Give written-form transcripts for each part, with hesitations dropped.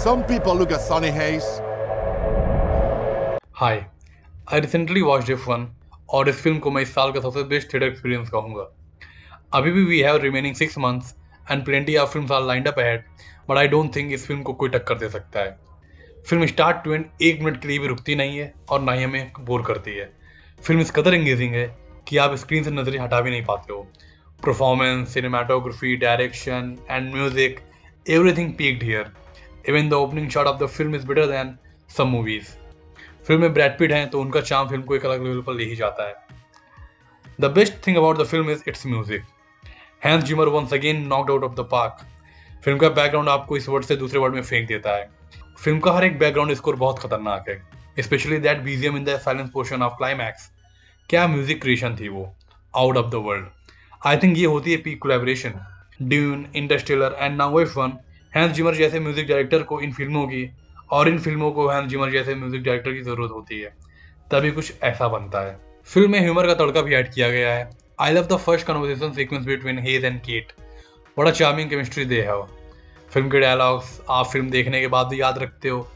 Some people look at Sonny Hayes. Hi, I recently watched F1 और इस film को मैं इस साल का सबसे बेस्ट थिएटर एक्सपीरियंस कहूँगा। अभी भी we have remaining 6 months and plenty of films are lined up ahead, but I don't think इस फिल्म को कोई टक्कर दे सकता है। Film start to end 1 minute के लिए भी रुकती नहीं है और ना ही हमें बोर करती है। फिल्म इस कदर एंगेजिंग है कि आप स्क्रीन से नजरें हटा भी नहीं पाते हो। Performance, cinematography, direction and music, everything peaked here. Even the opening shot of the film is better than some movies. Film में ब्रैड पिट हैं तो उनका चार्म फिल्म को एक अलग लेवल पर ले ही जाता है। The best thing about the film is its music. Hans Zimmer once again knocked out of the park. Film का बैकग्राउंड आपको इस वर्ड से दूसरे वर्ड में फेंक देता है। फिल्म का हर एक बैकग्राउंड स्कोर बहुत खतरनाक है, specially that BGM in the silence portion of climax. क्या म्यूजिक क्रिएशन थी वो, out of the world. I think ये होती है peak collaboration. Dune, Interstellar and now F1, Hans Zimmer जैसे म्यूजिक डायरेक्टर को इन फिल्मों की और इन फिल्मों को हैंस जिमर जैसे म्यूजिक डायरेक्टर की जरूरत होती है, तभी कुछ ऐसा बनता है। फिल्म में ह्यूमर का तड़का भी ऐड किया गया है। I love the first conversation sequence between Hayes and Kate. बड़ा चार्मिंग केमिस्ट्री दे है। फिल्म के डायलॉग्स आप फिल्म देखने के बाद भी याद रखते हो,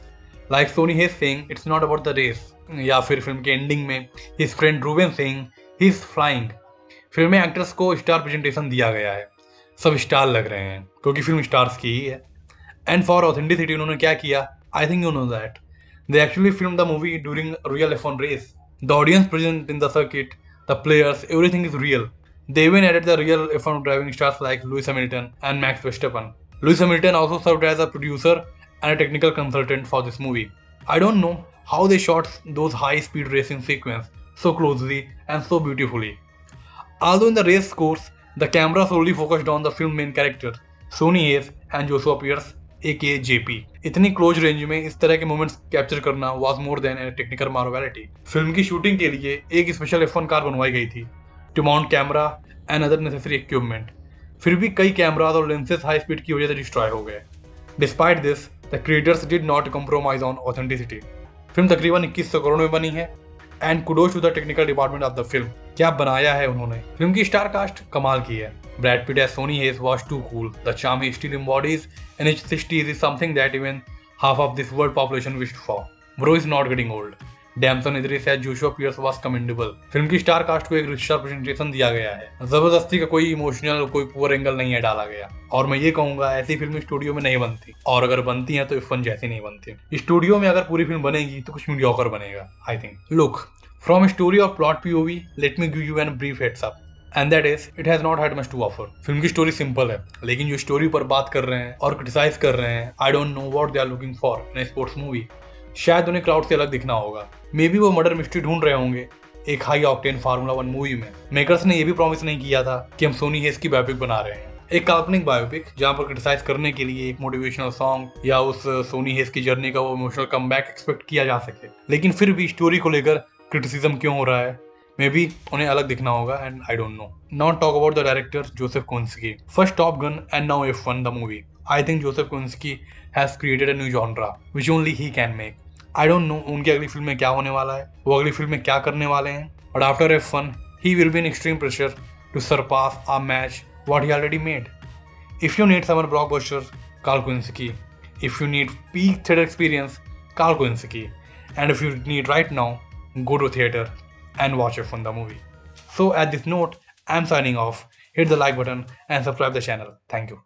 like Sonny Hayes saying it's not about the race, या फिर फिल्म के एंडिंग में his friend Ruben saying he is flying. Film में एक्टर्स को स्टार प्रेजेंटेशन दिया गया है, सब स्टार लग रहे हैं क्योंकि फिल्म स्टार्स की ही है। एंड फॉर ऑथेंटिसिटी उन्होंने क्या किया, I think you know that they actually film the movie during real F1 रेस। The audience present in the circuit, the players, everything is real. They even added the real F1 driving stars like Lewis Hamilton and Max Verstappen. Lewis Hamilton also served as a producer and a technical consultant for this movie. I don't know how they shot those high-speed racing sequences so closely and so beautifully. Although in the race course, the camera solely focused on the film main character, Sonny Hayes and Joshua Pierce, aka JP. इतनी close range में इस तरह के moments capture करना was more than a technical marvelity. Film की shooting के लिए एक स्पेशल F1 कार बनवाई गई थी to mount camera and other necessary equipment. फिर भी कई कैमराज और लेंसेज हाई स्पीड की वजह से डिस्ट्रॉय हो गए। Despite this, the creators did not compromise on authenticity. Film तकरीबन 2100 करोड़ में बनी है and kudos to the technical department of the film. क्या बनाया है उन्होंने। फिल्म की स्टार कास्ट कमाल की है। Brad Pitt as Sonny Hayes was too cool. The charm he still embodies in his 60s is something that even half of this world population wished for. Bro is not getting old. Damson Idris as Joshua Pearce was commendable. Film की star cast को एक rich presentation दिया गया है। जबरदस्ती का कोई emotional, कोई पुअर एंगल नहीं है डाला गया। और मैं ये कहूंगा ऐसी फिल्म स्टूडियो में नहीं बनती, और अगर बनती है तो F1 जैसी नहीं बनती। स्टूडियो में अगर पूरी फिल्म बनेगी तो कुछ मीडियोकर बनेगा, I think. Look, from story और plot POV, let me give you an brief heads up, and that is it has not had much to offer. Film की स्टोरी सिंपल है, लेकिन जो स्टोरी पर बात कर रहे हैं और क्रिटिसाइज कर रहे हैं, I don't know what they are looking for in sports movie. शायद उन्हें क्राउड से अलग दिखना होगा। मे बी वो मर्डर मिस्ट्री ढूंढ रहे होंगे एक हाई ऑक्टेन फार्मूला 1 मूवी में। मेकर्स ने ये भी प्रॉमिस नहीं किया था कि हम सोनी हेज की बायोपिक बना रहे हैं, एक काल्पनिक बायोपिक जहां पर क्रिटिसाइज करने के लिए एक मोटिवेशनल सॉन्ग या उस सोनी हेज की जर्नी का वो इमोशनल कमबैक एक्सपेक्ट किया जा सके। लेकिन फिर भी स्टोरी को लेकर क्रिटिसिज्म क्यों हो रहा है, मे बी उन्हें अलग दिखना होगा, and I don't know. Not talk about the director Joseph Kosinski, first Top Gun and now F1 the movie. I think Joseph Kosinski has created a new genre which only he can make. I don't know उनकी अगली film में क्या होने वाला है, वो अगली film में क्या करने वाले हैं, but after F1 he will be in extreme pressure to surpass or match what he already made. If you need summer blockbuster, Carl Koinski. If you need peak theater experience, Carl Koinski. And if you need right now, go to theater and watch F1 the movie. So at this note, I'm signing off. Hit the like button and subscribe the channel. Thank you.